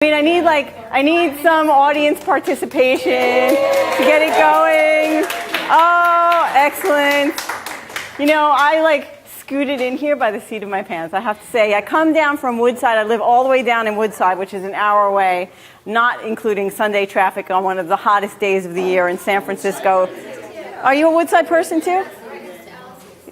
I need some audience participation to get it going. Oh, excellent. You know, I scooted in here by the seat of my pants, I have to say. I come down from Woodside. I live all the way down in Woodside, which is an hour away, not including Sunday traffic on one of the hottest days of the year in San Francisco. Are you a Woodside person too?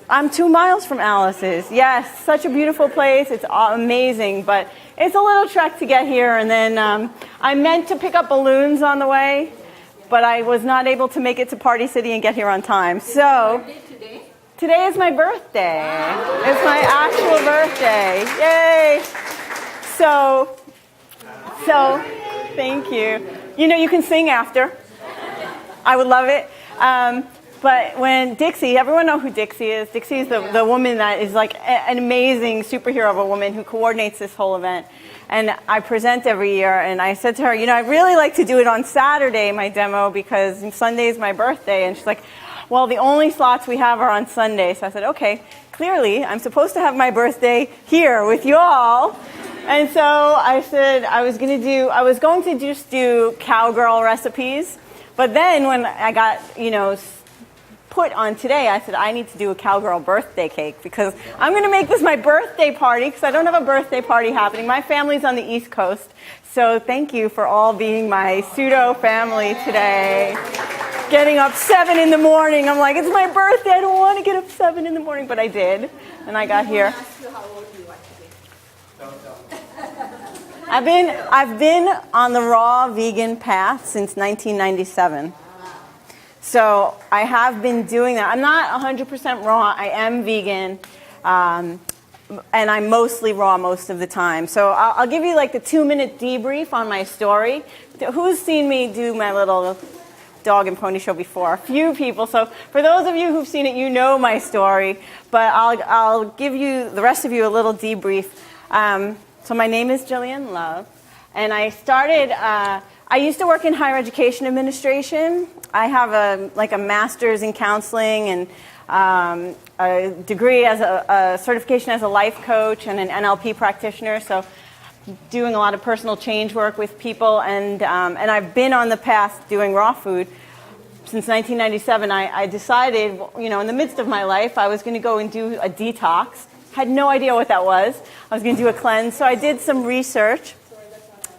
I'm 2 miles from Alice's. Yes, such a beautiful place. It's amazing, but it's a little trek to get here. And then I meant to pick up balloons on the way, but I was not able to make it to Party City and get here on time. So today is my birthday. It's my actual birthday. Yay! So thank you. You know, you can sing after. I would love it. But when Dixie, everyone know who Dixie is. Dixie is the woman that is like an amazing superhero of a woman who coordinates this whole event. And I present every year, and I said to her, you know, I'd really like to do it on Saturday, my demo, because Sunday is my birthday. And she's like, well, the only slots we have are on Sunday. So I said, okay, clearly I'm supposed to have my birthday here with you all. And so I said I was going to just do cowgirl recipes. But then when I got, you know, put on today, I said I need to do a cowgirl birthday cake because I'm going to make this my birthday party because I don't have a birthday party happening. My family's on the East Coast, so thank you for all being my pseudo family today. Getting up 7 in the morning, I'm like, it's my birthday, I don't want to get up 7 in the morning, but I did, and I got here. I've been on the raw vegan path since 1997. So I have been doing that. I'm not 100% raw. I am vegan, and I'm mostly raw most of the time. So I'll give you like the 2-minute debrief on my story. Who's seen me do my little dog and pony show before? A few people. So for those of you who've seen it, you know my story. But I'll give you, the rest of you, a little debrief. So my name is Jillian Love, and I started, I used to work in higher education administration. I have a master's in counseling and a degree as a certification as a life coach and an NLP practitioner. So doing a lot of personal change work with people, and I've been on the path doing raw food since 1997. I decided, you know, in the midst of my life, I was going to go and do a detox. Had no idea what that was. I was going to do a cleanse. So I did some research.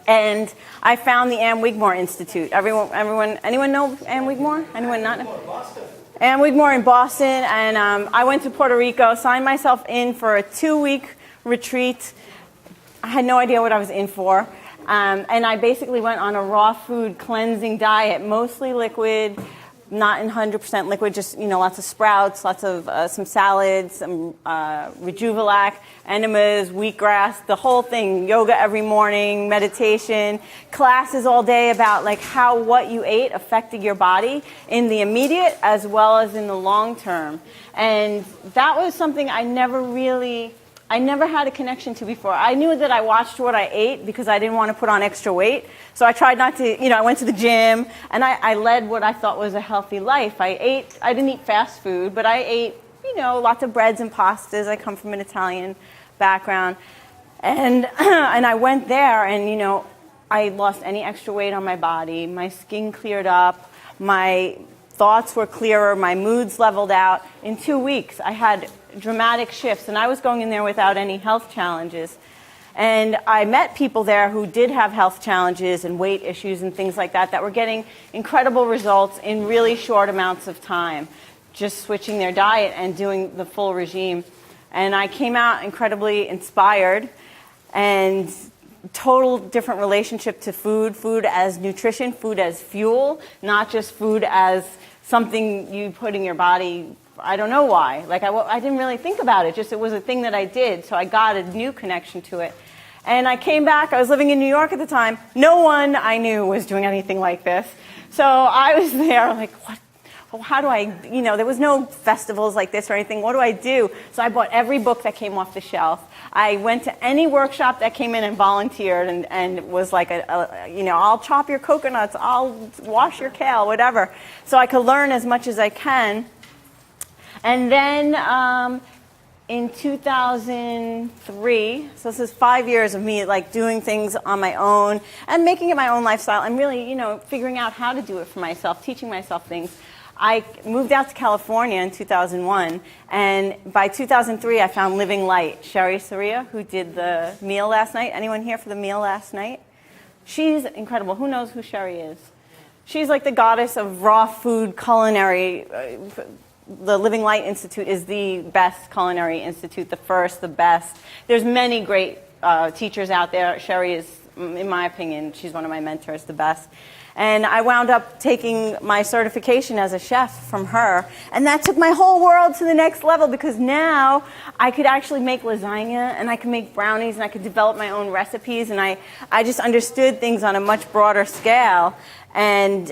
And I found the Ann Wigmore Institute. Anyone know Ann Wigmore? Anyone not know? Boston. Ann Wigmore in Boston. And I went to Puerto Rico, signed myself in for a 2-week retreat. I had no idea what I was in for. And I basically went on a raw food cleansing diet, mostly liquid, not in 100% liquid, just, you know, lots of sprouts, lots of some salads, some Rejuvelac, enemas, wheatgrass, the whole thing, yoga every morning, meditation, classes all day about like how what you ate affected your body in the immediate as well as in the long term. And that was something I never had a connection to before. I knew that I watched what I ate because I didn't want to put on extra weight. So I tried not to, you know, I went to the gym and I led what I thought was a healthy life. I didn't eat fast food, but I ate, you know, lots of breads and pastas. I come from an Italian background. And I went there and, you know, I lost any extra weight on my body. My skin cleared up. My thoughts were clearer. My moods leveled out. In 2 weeks, I had dramatic shifts, and I was going in there without any health challenges. And I met people there who did have health challenges and weight issues and things like that were getting incredible results in really short amounts of time, just switching their diet and doing the full regime. And I came out incredibly inspired and total different relationship to food as nutrition, food as fuel, not just food as something you put in your body. I don't know why. Like I didn't really think about it. Just it was a thing that I did. So I got a new connection to it. And I came back. I was living in New York at the time. No one I knew was doing anything like this. So I was there like, what? How do I, you know, there was no festivals like this or anything. What do I do? So I bought every book that came off the shelf. I went to any workshop that came in and volunteered and was like, you know, I'll chop your coconuts, I'll wash your kale, whatever. So I could learn as much as I can. And then in 2003, so this is 5 years of me like doing things on my own and making it my own lifestyle and really, figuring out how to do it for myself, teaching myself things. I moved out to California in 2001, and by 2003 I found Living Light. Sherry Soria, who did the meal last night. Anyone here for the meal last night? She's incredible. Who knows who Sherry is? She's like the goddess of raw food culinary. The Living Light Institute is the best culinary institute, the first, the best. There's many great teachers out there. Sherry is, in my opinion, she's one of my mentors, the best. And I wound up taking my certification as a chef from her, and that took my whole world to the next level because now I could actually make lasagna, and I could make brownies, and I could develop my own recipes, and I just understood things on a much broader scale. And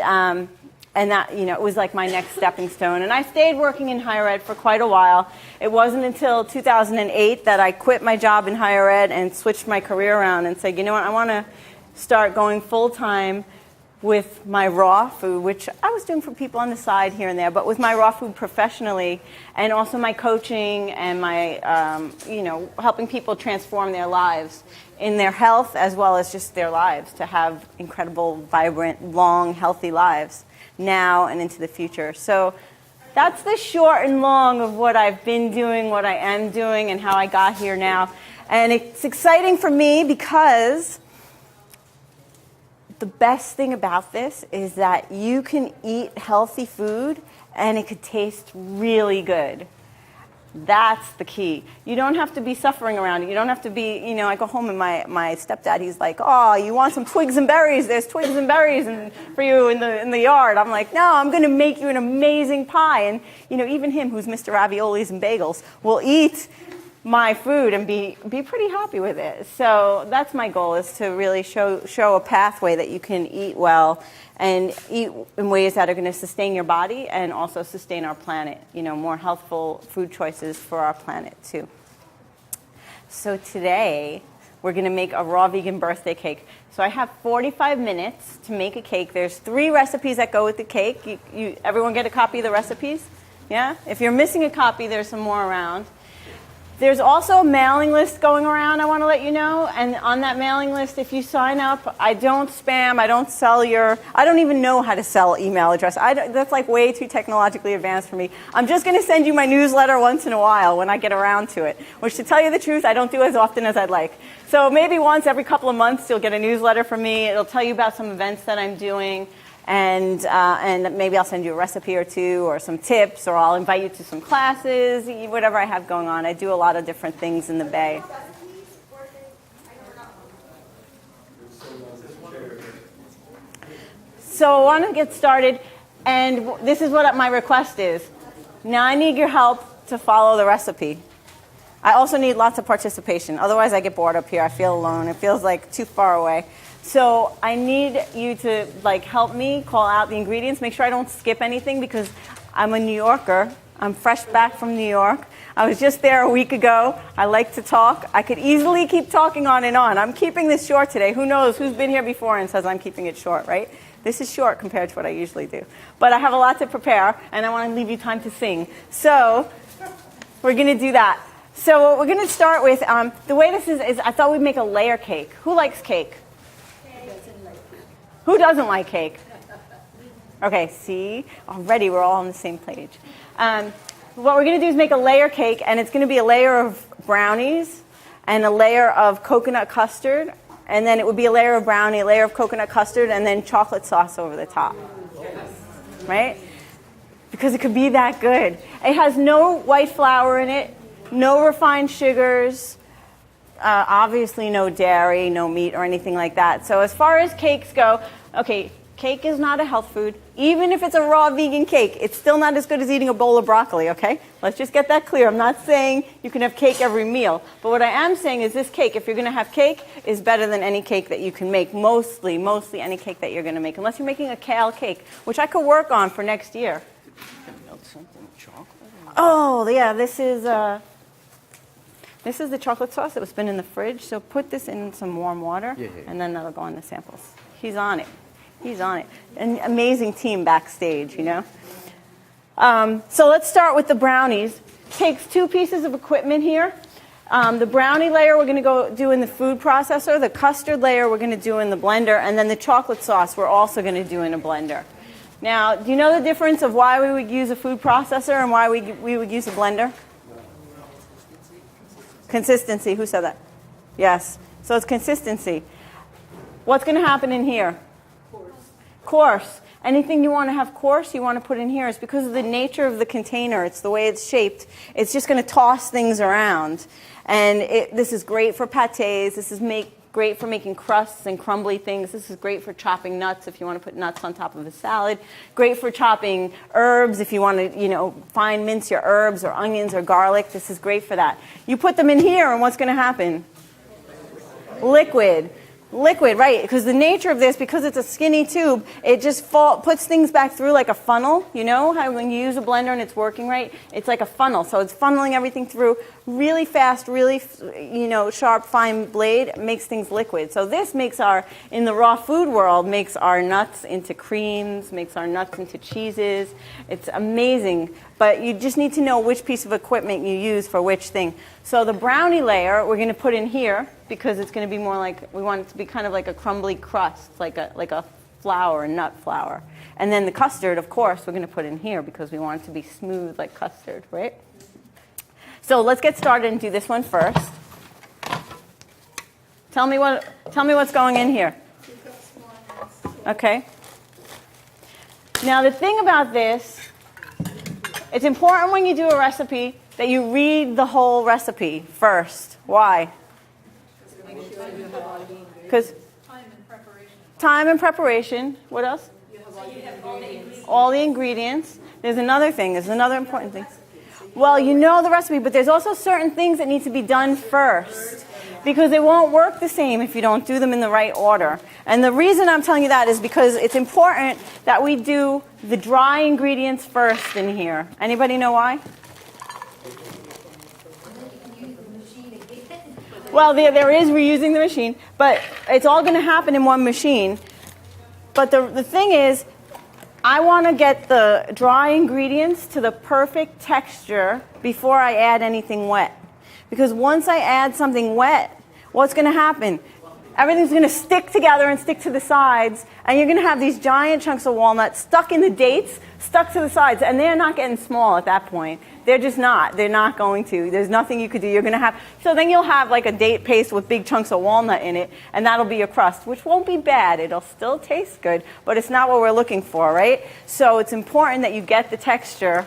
that, it was like my next stepping stone. And I stayed working in higher ed for quite a while. It wasn't until 2008 that I quit my job in higher ed and switched my career around and said, you know what, I want to start going full-time with my raw food, which I was doing for people on the side here and there, but with my raw food professionally, and also my coaching and my, helping people transform their lives in their health as well as just their lives, to have incredible, vibrant, long, healthy lives now and into the future. So that's the short and long of what I've been doing, what I am doing, and how I got here now. And it's exciting for me because the best thing about this is that you can eat healthy food and it could taste really good. That's the key. You don't have to be suffering around it. You don't have to be, I go home and my stepdad, he's like, oh, you want some twigs and berries? There's twigs and berries for you in the yard. I'm like, no, I'm going to make you an amazing pie. And, even him, who's Mr. Raviolis and Bagels, will eat my food and be pretty happy with it. So that's my goal, is to really show a pathway that you can eat well and eat in ways that are going to sustain your body and also sustain our planet, more healthful food choices for our planet too. So today we're going to make a raw vegan birthday cake. So I have 45 minutes to make a cake. There's 3 recipes that go with the cake. Everyone get a copy of the recipes? Yeah? If you're missing a copy, there's some more around. There's also a mailing list going around, I want to let you know. And on that mailing list, if you sign up, I don't spam, I don't sell I don't even know how to sell email address. That's like way too technologically advanced for me. I'm just going to send you my newsletter once in a while when I get around to it, which, to tell you the truth, I don't do as often as I'd like. So maybe once every couple of months, you'll get a newsletter from me. It'll tell you about some events that I'm doing. And maybe I'll send you a recipe or two or some tips, or I'll invite you to some classes, whatever I have going on. I do a lot of different things in the Bay. So I want to get started, and this is what my request is. Now I need your help to follow the recipe. I also need lots of participation. Otherwise I get bored up here. I feel alone. It feels like too far away. So I need you to help me call out the ingredients, make sure I don't skip anything, because I'm a New Yorker. I'm fresh back from New York. I was just there a week ago. I like to talk. I could easily keep talking on and on. I'm keeping this short today. Who knows who's been here before and says I'm keeping it short, right? This is short compared to what I usually do. But I have a lot to prepare, and I want to leave you time to sing. So we're going to do that. So what we're going to start with, the way this is I thought we'd make a layer cake. Who likes cake? Who doesn't like cake? Okay, see? Already we're all on the same page. What we're going to do is make a layer cake, and it's going to be a layer of brownies and a layer of coconut custard, and then it would be a layer of brownie, a layer of coconut custard, and then chocolate sauce over the top. Right? Because it could be that good. It has no white flour in it, no refined sugars, obviously no dairy, no meat or anything like that. So as far as cakes go, okay, cake is not a health food. Even if it's a raw vegan cake, it's still not as good as eating a bowl of broccoli, okay? Let's just get that clear. I'm not saying you can have cake every meal. But what I am saying is this cake, if you're going to have cake, is better than any cake that you can make. Mostly any cake that you're going to make. Unless you're making a kale cake, which I could work on for next year. Oh, yeah, this is the chocolate sauce that was been in the fridge. So put this in some warm water, and then that'll go on the samples. He's on it. An amazing team backstage, you know. So let's start with the brownies. takes two pieces of equipment here. The brownie layer we're going to go do in the food processor. The custard layer we're going to do in the blender. And then the chocolate sauce we're also going to do in a blender. Now, do you know the difference of why we would use a food processor and why we would use a blender? Consistency. Who said that? Yes. So it's consistency. What's going to happen in here? Coarse. Anything you want to have coarse, you want to put in here. It's because of the nature of the container. It's the way it's shaped. It's just going to toss things around. And this is great for pâtés. This is great for making crusts and crumbly things. This is great for chopping nuts if you want to put nuts on top of a salad. Great for chopping herbs if you want to, fine mince your herbs or onions or garlic. This is great for that. You put them in here, and what's going to happen? Liquid. Liquid, right, because the nature of this, because it's a skinny tube, it just puts things back through like a funnel. You know how when you use a blender and it's working right, it's like a funnel. So it's funneling everything through really fast, really sharp, fine blade, makes things liquid. So this makes in the raw food world, makes our nuts into creams, makes our nuts into cheeses. It's amazing. But you just need to know which piece of equipment you use for which thing. So the brownie layer we're going to put in here because it's going to be more like, we want it to be kind of like a crumbly crust, like a flour, a nut flour. And then the custard, of course, we're going to put in here because we want it to be smooth like custard, right? So let's get started and do this one first. Tell me what's going in here. Okay. Now the thing about this, it's important when you do a recipe that you read the whole recipe first. Why? Because time and preparation. What else? All the ingredients. There's another thing. There's another important thing. Well, you know the recipe, but there's also certain things that need to be done first because it won't work the same if you don't do them in the right order. And the reason I'm telling you that is because it's important that we do the dry ingredients first in here. Anybody know why? Well, there is reusing the machine, but it's all going to happen in one machine. But the thing is, I want to get the dry ingredients to the perfect texture before I add anything wet. Because once I add something wet, what's going to happen? Everything's going to stick together and stick to the sides, and you're going to have these giant chunks of walnut stuck in the dates, stuck to the sides, and they're not getting small at that point. They're just not. They're not going to. There's nothing you could do. You're going to have, so then you'll have like a date paste with big chunks of walnut in it, and that'll be your crust, which won't be bad. It'll still taste good, but it's not what we're looking for, right? So it's important that you get the texture.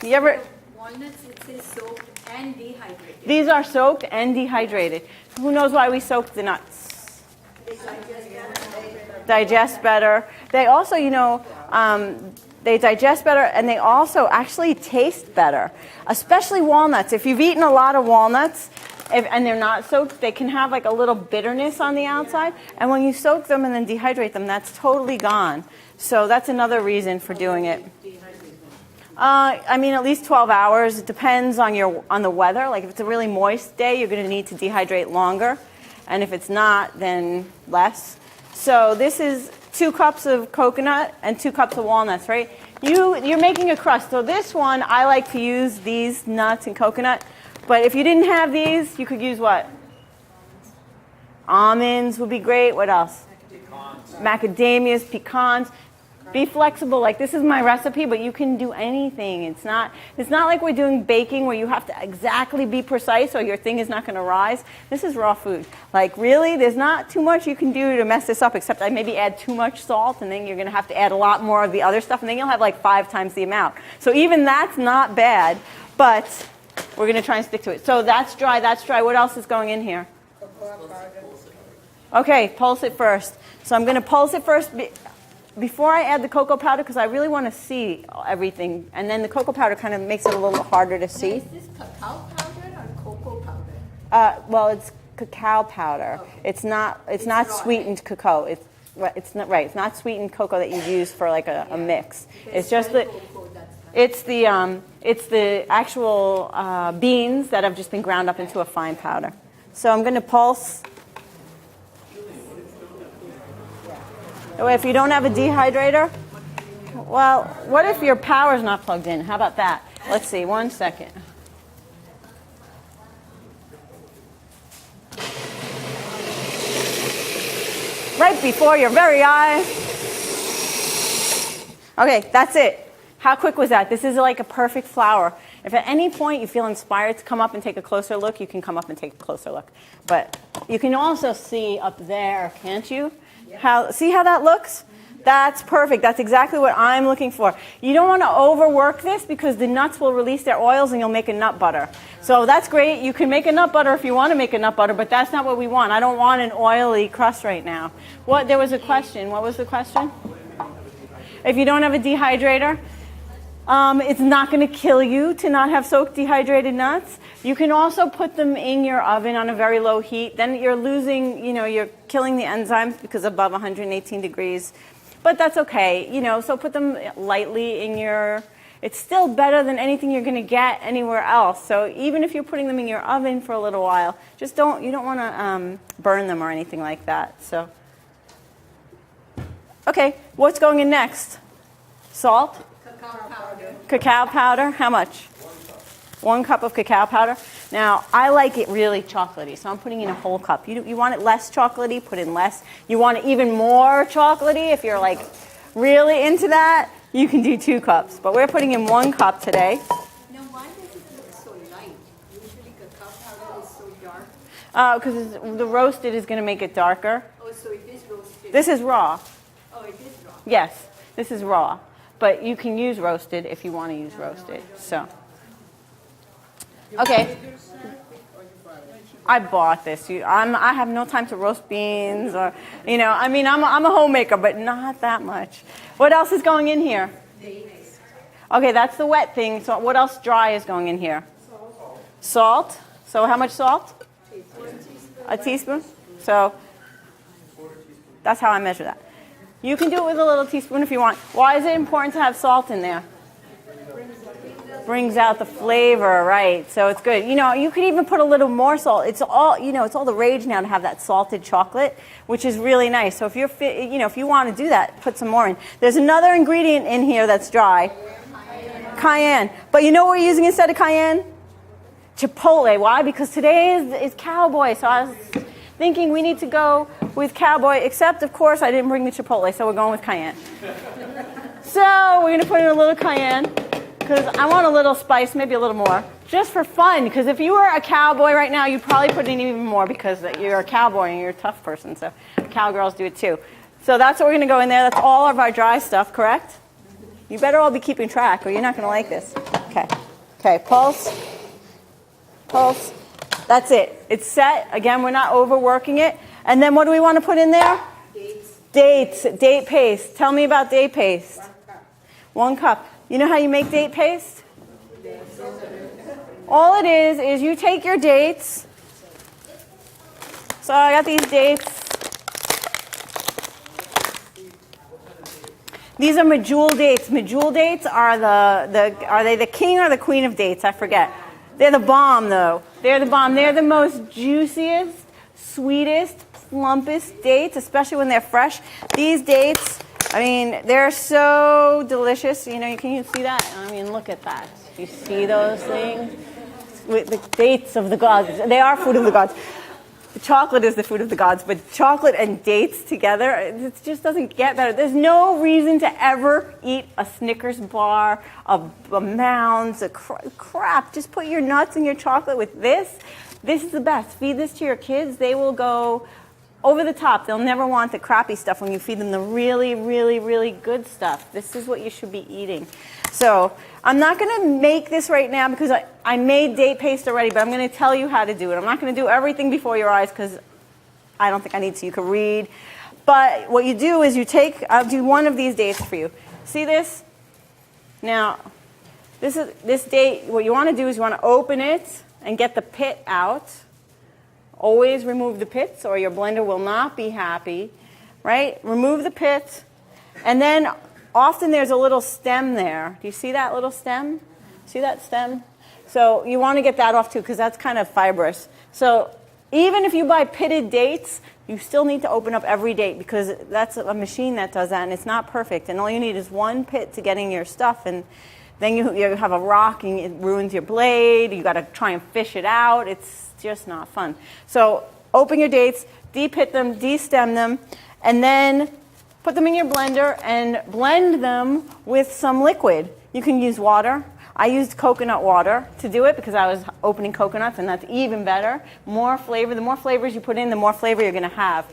You ever? Walnuts, it says soaked and dehydrated. These are soaked and dehydrated. Who knows why we soak the nuts? Digest better. They also, they digest better, and they also actually taste better, especially walnuts. If you've eaten a lot of walnuts and they're not soaked, they can have like a little bitterness on the outside. And when you soak them and then dehydrate them, that's totally gone. So that's another reason for doing it. At least 12 hours. It depends on the weather. Like if it's a really moist day, you're going to need to dehydrate longer. And if it's not, then less. So this is 2 cups of coconut and 2 cups of walnuts, right? You're making a crust. So this one, I like to use these nuts and coconut. But if you didn't have these, you could use what? Almonds would be great. What else? Macadamias, pecans. Be flexible. Like this is my recipe, but you can do anything. It's not like we're doing baking where you have to exactly be precise or your thing is not going to rise. This is raw food. Like really, there's not too much you can do to mess this up except I maybe add too much salt and then you're going to have to add a lot more of the other stuff and then you'll have like 5 times the amount. So even that's not bad, but we're going to try and stick to it. So that's dry. What else is going in here? Okay, pulse it first. So I'm going to pulse it first. Before I add the cocoa powder, because I really want to see everything, and then the cocoa powder kind of makes it a little harder to see. Is this cacao powder or cocoa powder? Well, it's cacao powder. Okay. It's not sweetened cacao. It's not right. It's not sweetened cocoa that you use for like a mix. It's just it's the actual beans that have just been ground up into a fine powder. So I'm going to pulse. If you don't have a dehydrator, well, what if your power's not plugged in? How about that? let's see, 1 second. Right before your very eyes. Okay, that's it. How quick was that? This is like a perfect flower. If at any point you feel inspired to come up and take a closer look, you can come up and take a closer look. But you can also see up there, can't you? See how that looks? That's perfect. That's exactly what I'm looking for. You don't want to overwork this because the nuts will release their oils and you'll make a nut butter. So that's great. You can make a nut butter if you want to make a nut butter, but that's not what we want. I don't want an oily crust right now. There was a question. What was the question? If you don't have a dehydrator, it's not going to kill you to not have soaked dehydrated nuts. You can also put them in your oven on a very low heat. Then you're losing, you're killing the enzymes because above 118 degrees. But that's okay, so put them lightly in it's still better than anything you're going to get anywhere else. So even if you're putting them in your oven for a little while, you don't want to burn them or anything like that. So, okay, what's going in next? Salt? Cacao powder. Cacao powder, how much? 1 cup of cacao powder. Now, I like it really chocolatey, so I'm putting in a whole cup. You want it less chocolatey, put in less. You want it even more chocolatey, if you're like really into that, you can do 2 cups. But we're putting in 1 cup today. Now, why does it look so light? Usually cacao powder is so dark. Because the roasted is going to make it darker. Oh, so it is roasted. This is raw. Oh, it is raw. Yes, this is raw. But you can use roasted if you want to use roasted. So. Okay, I bought this. I have no time to roast beans or, I'm a homemaker, but not that much. What else is going in here? Dates. Okay, that's the wet thing. So what else dry is going in here? Salt. So how much salt? 1 teaspoon. A teaspoon? So that's how I measure that. You can do it with a little teaspoon if you want. Why is it important to have salt in there? Brings out the flavor, right? So it's good. You could even put a little more salt. It's all, it's all the rage now to have that salted chocolate, which is really nice. So if if you want to do that, put some more in. There's another ingredient in here that's dry. Cayenne. But you know what we're using instead of cayenne? Chipotle. Why? Because today is cowboy. So I was thinking we need to go with cowboy, except of course I didn't bring the chipotle, so we're going with cayenne. So we're going to put in a little cayenne. Because I want a little spice, maybe a little more, just for fun. Because if you were a cowboy right now, you'd probably put in even more because you're a cowboy and you're a tough person. So cowgirls do it too. So that's what we're going to go in there. That's all of our dry stuff, correct? You better all be keeping track or you're not going to like this. Okay. Okay, pulse. Pulse. That's it. It's set. Again, we're not overworking it. And then what do we want to put in there? Dates. Dates. Date paste. Tell me about date paste. 1 cup. You know how you make date paste? All it is you take your dates. So I got these dates. These are medjool dates. Medjool dates are are they the king or the queen of dates? I forget. They're the bomb though. They're the bomb. They're the most juiciest, sweetest, plumpest dates, especially when they're fresh. These dates, they're so delicious. You can see that? Look at that. You see those things? With the dates of the gods. They are food of the gods. The chocolate is the food of the gods, but chocolate and dates together, it just doesn't get better. There's no reason to ever eat a Snickers bar, a Mounds, crap. Just put your nuts and your chocolate with this. This is the best. Feed this to your kids. They will go over the top. They'll never want the crappy stuff when you feed them the really, really, really good stuff. This is what you should be eating. So I'm not going to make this right now because I made date paste already, but I'm going to tell you how to do it. I'm not going to do everything before your eyes because I don't think I need to. You can read. But what you do is I'll do one of these dates for you. See this? Now, this date, what you want to do is you want to open it and get the pit out. Always remove the pits or your blender will not be happy, right? Remove the pit. And then often there's a little stem there. Do you see that little stem? See that stem? So you want to get that off too because that's kind of fibrous. So even if you buy pitted dates, you still need to open up every date because that's a machine that does that and it's not perfect. And all you need is 1 pit to get in your stuff and Then you have a rock and it ruins your blade. You got to try and fish it out. It's just not fun. So open your dates, de-pit them, de-stem them, and then put them in your blender and blend them with some liquid. You can use water. I used coconut water to do it because I was opening coconuts, and that's even better. More flavor. The more flavors you put in, the more flavor you're going to have.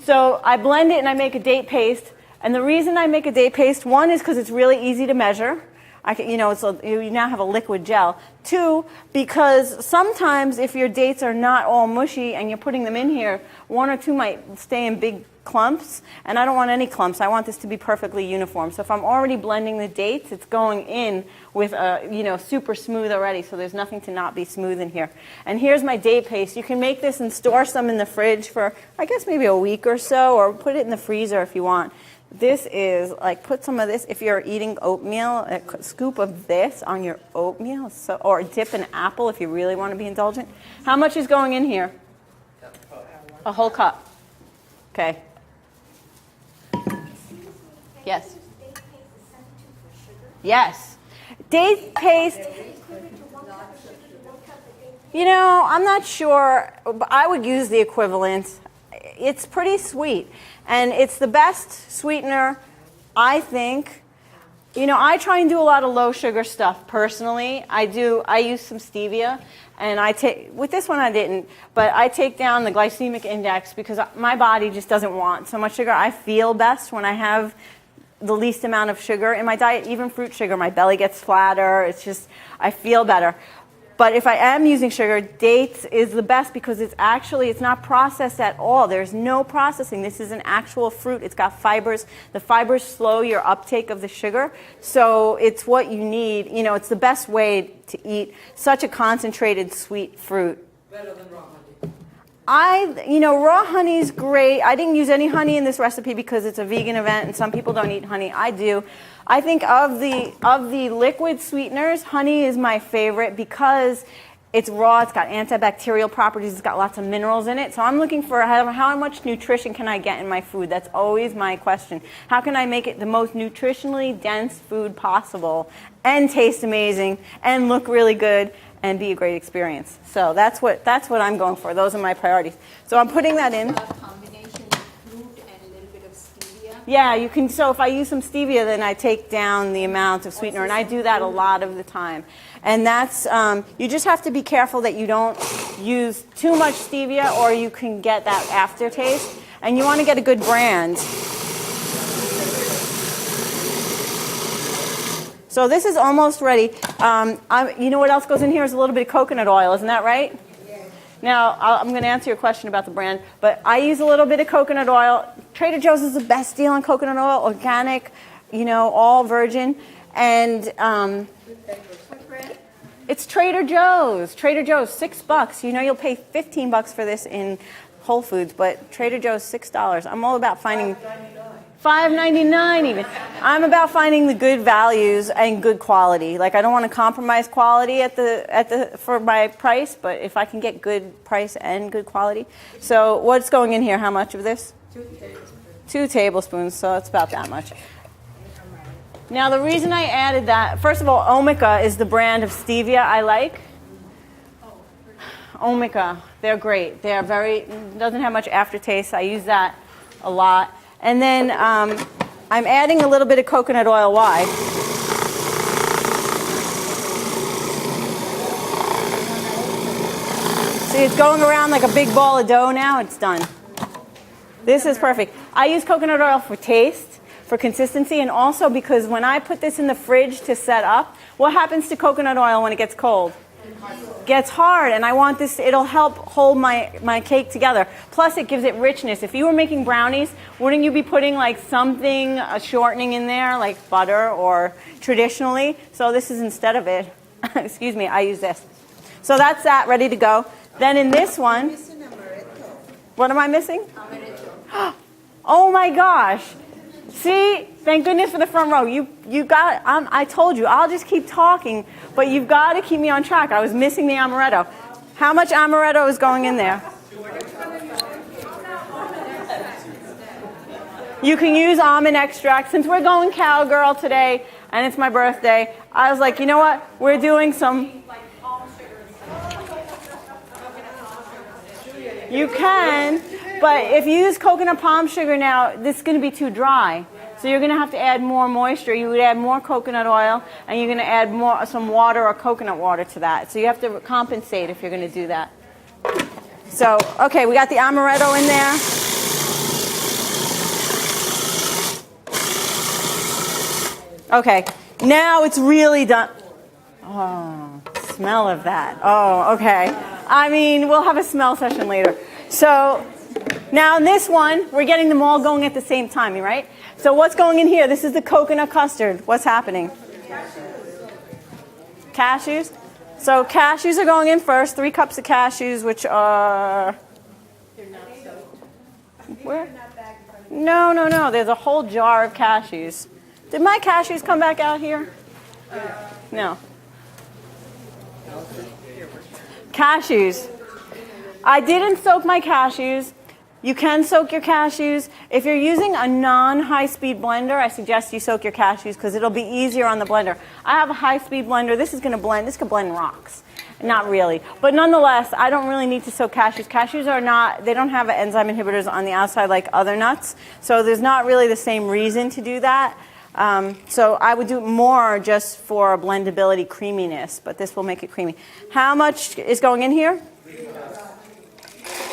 So I blend it and I make a date paste. And the reason I make a date paste, one is because it's really easy to measure. You now have a liquid gel. Two, because sometimes if your dates are not all mushy and you're putting them in here, one or two might stay in big clumps, and I don't want any clumps. I want this to be perfectly uniform. So if I'm already blending the dates, it's going in with super smooth already, so there's nothing to not be smooth in here. And here's my date paste. You can make this and store some in the fridge for, I guess, maybe a week or so, or put it in the freezer if you want. This is like, put some of this, if you're eating oatmeal, a scoop of this on your oatmeal, or dip an apple if you really want to be indulgent. How much is going in here? A whole cup. Okay. Yes. Yes. Date paste. I'm not sure, but I would use the equivalent. It's pretty sweet, and it's the best sweetener, I think. I try and do a lot of low sugar stuff personally. I use some stevia, and with this one I didn't, but I take down the glycemic index because my body just doesn't want so much sugar. I feel best when I have the least amount of sugar in my diet, even fruit sugar. My belly gets flatter. It's just, I feel better. But if I am using sugar, dates is the best because it's not processed at all. There's no processing. This is an actual fruit. It's got fibers. The fibers slow your uptake of the sugar. So it's what you need. It's the best way to eat such a concentrated sweet fruit. Better than raw honey. Raw honey is great. I didn't use any honey in this recipe because it's a vegan event and some people don't eat honey. I do. I think of the liquid sweeteners, honey is my favorite because it's raw, it's got antibacterial properties, it's got lots of minerals in it. So I'm looking for how much nutrition can I get in my food? That's always my question. How can I make it the most nutritionally dense food possible and taste amazing and look really good and be a great experience? So that's what I'm going for. Those are my priorities. So I'm putting that in. Combination of fruit and a little bit of stevia. Yeah, you can. So if I use some stevia, then I take down the amount of sweetener, and I do that a lot of the time. And that's you just have to be careful that you don't use too much stevia, or you can get that aftertaste. And you want to get a good brand. So this is almost ready. You know what else goes in here is a little bit of coconut oil, isn't that right? Yes. Now, I'm going to answer your question about the brand, but I use a little bit of coconut oil. Trader Joe's is the best deal on coconut oil, organic, all virgin. And What brand? it's Trader Joe's. Trader Joe's, $6. You'll pay $15 for this in Whole Foods, but Trader Joe's, $6. I'm all about finding... $5.99 even. I'm about finding the good values and good quality. Like, I don't want to compromise quality for my price, but if I can get good price and good quality. So what's going in here? How much of this? 2 tablespoons. 2 tablespoons, so it's about that much. Now the reason I added that, first of all, Omica is the brand of stevia I like. Omica, they're great. They're doesn't have much aftertaste. I use that a lot. And then I'm adding a little bit of coconut oil. Why? See, it's going around like a big ball of dough now. It's done. This is perfect. I use coconut oil for taste, for consistency, and also because when I put this in the fridge to set up, what happens to coconut oil when it gets cold? Gets hard, and I want this, it'll help hold my cake together. Plus it gives it richness. If you were making brownies, wouldn't you be putting like something, a shortening in there, like butter or traditionally? So this is instead of it. Excuse me, I use this. So that's that, ready to go. Then in this one, what am I missing? Oh my gosh. See, thank goodness for the front row. You got it. I told you, I'll just keep talking, but you've got to keep me on track. I was missing the amaretto. How much amaretto is going in there? You can use almond extract. Since we're going Cowgirl today, and it's my birthday, I was like, you know what? We're doing some... You can, but if you use coconut palm sugar now, this is going to be too dry. So you're going to have to add more moisture. You would add more coconut oil, and you're going to add some water or coconut water to that. So you have to compensate if you're going to do that. So, okay, we got the amaretto in there. Okay, now it's really done. Oh, smell of that. Oh, okay. I mean, we'll have a smell session later. So now in this one, we're getting them all going at the same time, right? So what's going in here? This is the coconut custard. What's happening? Cashews. So cashews are going in first. 3 cups of cashews, which are... Where? No. There's a whole jar of cashews. Did my cashews come back out here? No. Cashews. I didn't soak my cashews. You can soak your cashews. If you're using a non-high-speed blender, I suggest you soak your cashews because it'll be easier on the blender. I have a high-speed blender. This is going to blend. This could blend rocks. Not really. But nonetheless, I don't really need to soak cashews. Cashews are not, they don't have enzyme inhibitors on the outside like other nuts. So there's not really the same reason to do that. So I would do more just for blendability creaminess, but this will make it creamy. How much is going in here?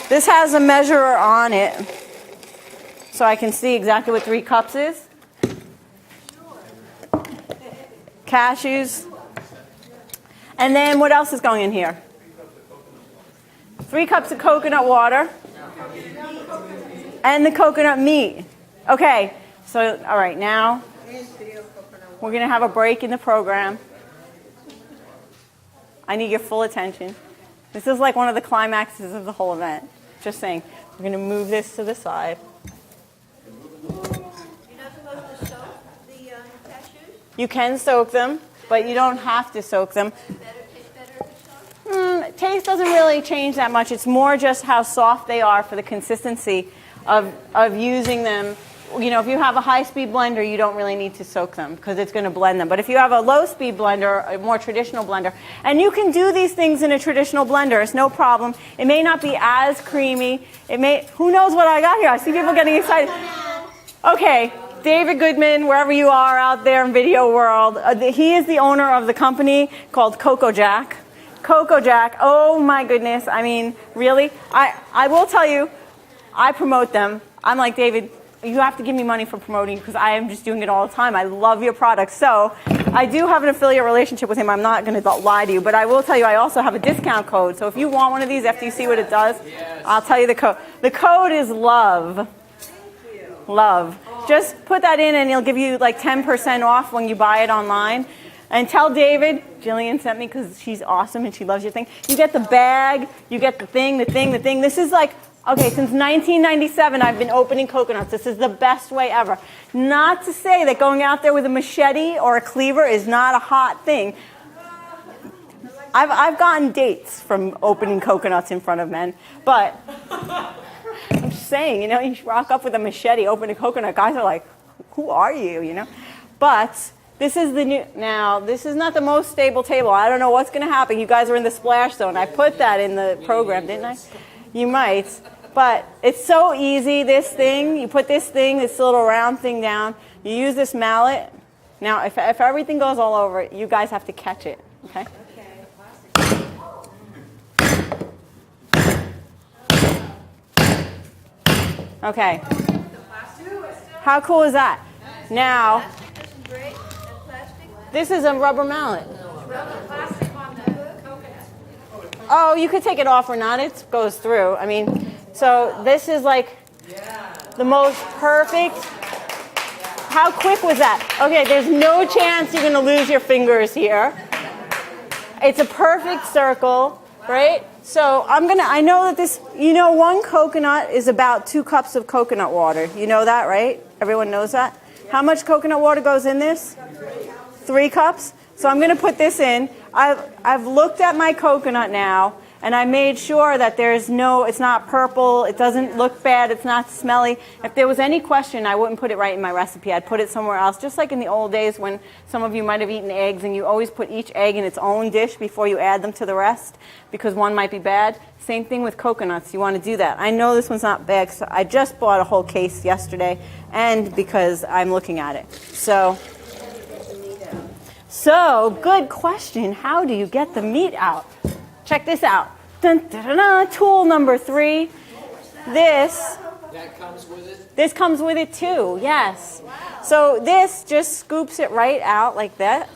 This has a measurer on it, so I can see exactly what 3 cups is. Cashews. And then what else is going in here? 3 cups of coconut water. And the coconut meat. Okay, so all right, now we're going to have a break in the program. I need your full attention. This is like one of the climaxes of the whole event. Just saying. We're going to move this to the side. You're not supposed to soak the cashews? You can soak them, but you don't have to soak them. Taste better if it's soaked? Taste doesn't really change that much. It's more just how soft they are for the consistency of using them. You know, if you have a high-speed blender, you don't really need to soak them because it's going to blend them. But if you have a low-speed blender, a more traditional blender, and you can do these things in a traditional blender, it's no problem. It may not be as creamy. It may, who knows what I got here? I see people getting excited. Okay, David Goodman, wherever you are out there in video world, he is the owner of the company called Cocoa Jack. Cocoa Jack, oh my goodness. I mean, really? I will tell you, I promote them. I'm like, David, you have to give me money for promoting because I am just doing it all the time. I love your products. So I do have an affiliate relationship with him. I'm not going to lie to you. But I will tell you I also have a discount code. So if you want one of these after you see what it does, I'll tell you the code. The code is LOVE. LOVE. Just put that in and he'll give you like 10% off when you buy it online. And tell David, Jillian sent me because she's awesome and she loves your thing. You get the bag, you get the thing. This is like... Okay, since 1997, I've been opening coconuts. This is the best way ever. Not to say that going out there with a machete or a cleaver is not a hot thing. I've gotten dates from opening coconuts in front of men, but I'm just saying, you know, you rock up with a machete, open a coconut, guys are like, who are you, you know? But this is the new, now, this is not the most stable table. I don't know what's going to happen. You guys are in the splash zone. I put that in the program, didn't I? You might. But it's so easy, this thing. You put this little round thing down. You use this mallet. Now, if everything goes all over it, you guys have to catch it, okay? Okay. How cool is that? Now, this is a rubber mallet. Oh, you could take it off or not. It goes through. I mean, so this is like the most perfect. How quick was that? Okay, there's no chance you're going to lose your fingers here. It's a perfect circle, right? So I know that this, you know, 1 coconut is about 2 cups of coconut water. You know that, right? Everyone knows that? How much coconut water goes in this? 3 cups. So I'm going to put this in. I've looked at my coconut now, And I made sure that it's not purple, it doesn't look bad, it's not smelly. If there was any question, I wouldn't put it right in my recipe. I'd put it somewhere else, just like in the old days when some of you might have eaten eggs and you always put each egg in its own dish before you add them to the rest because one might be bad. Same thing with coconuts. You want to do that. I know this one's not bad, so I just bought a whole case yesterday and because I'm looking at it. So good question. How do you get the meat out? Check this out. Dun, dun, dun, dun. Tool number 3. That comes with it? This comes with it too, yes. So this just scoops it right out like that.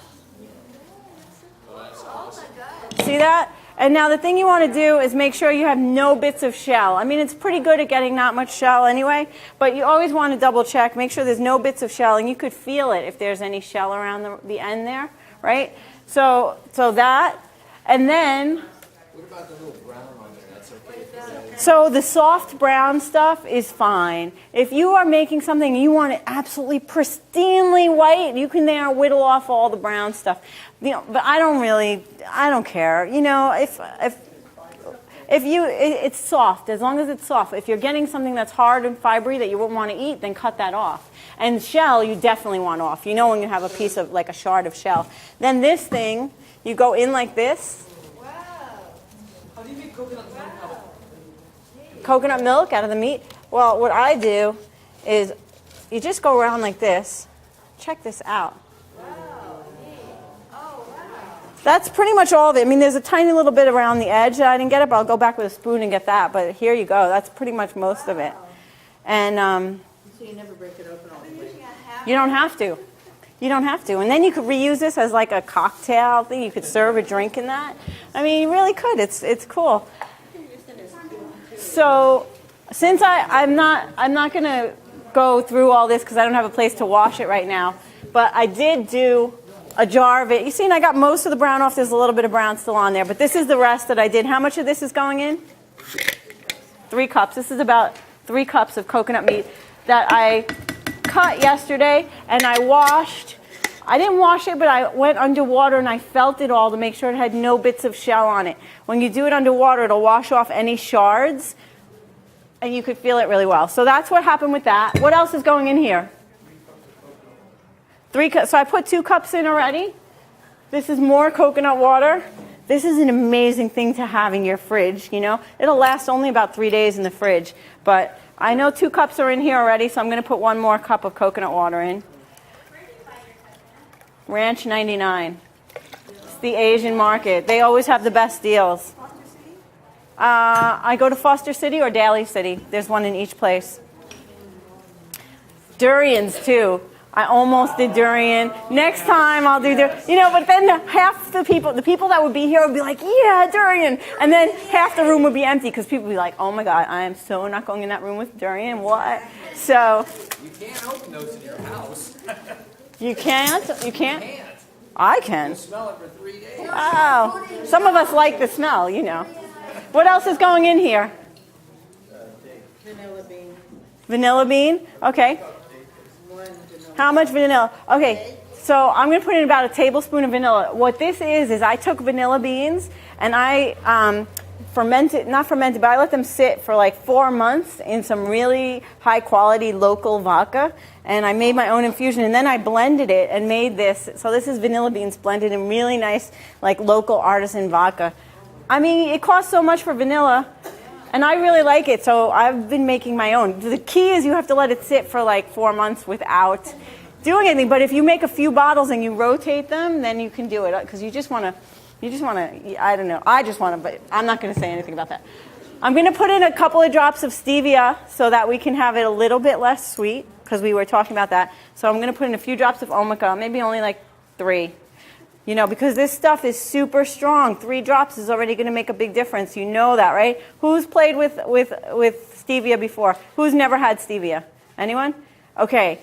See that? And now the thing you want to do is make sure you have no bits of shell. I mean, it's pretty good at getting not much shell anyway, but you always want to double check, make sure there's no bits of shell, and you could feel it if there's any shell around the end there, right? So that, and then... What about the little brown on there? That's okay. So the soft brown stuff is fine. If you are making something and you want it absolutely pristinely white, you can there whittle off all the brown stuff. But I don't care. It's soft, as long as it's soft. If you're getting something that's hard and fibery that you wouldn't want to eat, then cut that off. And shell, you definitely want off. You know when you have a piece of, like a shard of shell. Then this thing, you go in like this. How do you make coconut milk? Coconut milk out of the meat? Well, what I do is you just go around like this. Check this out. That's pretty much all of it. I mean, there's a tiny little bit around the edge that I didn't get it, but I'll go back with a spoon and get that. But here you go. That's pretty much most of it. And So you never break it open all the way? you don't have to. You don't have to. And then you could reuse this as like a cocktail thing. You could serve a drink in that. I mean, you really could. It's cool. So since I'm not going to go through all this because I don't have a place to wash it right now, but I did do a jar of it. You see, and I got most of the brown off. There's a little bit of brown still on there, but this is the rest that I did. How much of this is going in? 3 cups. This is about 3 cups of coconut meat that I cut yesterday, and I washed. I didn't wash it, but I went underwater and I felt it all to make sure it had no bits of shell on it. When you do it underwater, it'll wash off any shards, and you could feel it really well. So that's what happened with that. What else is going in here? 3 cups. So I put 2 cups in already. This is more coconut water. This is an amazing thing to have in your fridge, you know. It'll last only about 3 days in the fridge. But I know 2 cups are in here already, so I'm going to put 1 more cup of coconut water in. Ranch 99. It's the Asian market. They always have the best deals. I go to Foster City or Daly City. There's one in each place. Durians, too. I almost did durian. Next time I'll do durian. You know, but then half the people that would be here would be like, yeah, durian. And then half the room would be empty because people would be like, oh my God, I am so not going in that room with durian. What? So. You can't open those in your house. You can't? You can't? You can't. I can. You'll smell it for 3 days. Oh. Some of us like the smell, you know. What else is going in here? Vanilla bean. Vanilla bean? Okay. How much vanilla? Okay, so I'm going to put in about a tablespoon of vanilla. What this is I took vanilla beans and I not fermented, but I let them sit for like 4 months in some really high quality local vodka. And I made my own infusion and then I blended it and made this. So this is vanilla beans blended in really nice like local artisan vodka. I mean, it costs so much for vanilla. And I really like it, so I've been making my own. The key is you have to let it sit for like 4 months without doing anything. But if you make a few bottles and you rotate them, then you can do it. Because you just want to, I don't know. I just want to, but I'm not going to say anything about that. I'm going to put in a couple of drops of stevia so that we can have it a little bit less sweet, because we were talking about that. So I'm going to put in a few drops of omica, maybe only like 3. You know, because this stuff is super strong. 3 drops is already going to make a big difference. You know that, right? Who's played with stevia before? Who's never had stevia? Anyone? Okay.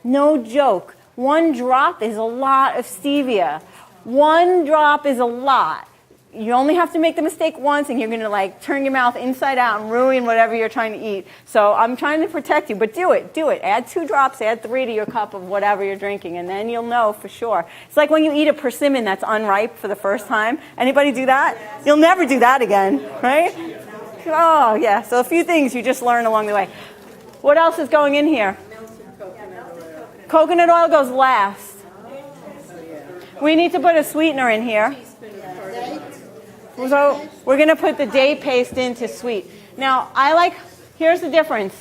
No joke. 1 drop is a lot of stevia. 1 drop is a lot. you only have to make the mistake once, and you're going to like turn your mouth inside out and ruin whatever you're trying to eat. So I'm trying to protect you, but do it. Add 2 drops, add 3 to your cup of whatever you're drinking, and then you'll know for sure. It's like when you eat a persimmon that's unripe for the first time. Anybody do that? You'll never do that again, right? Oh, yeah. So a few things you just learn along the way. What else is going in here? Coconut oil goes last. We need to put a sweetener in here. So we're going to put the date paste in to sweet. Now, here's the difference.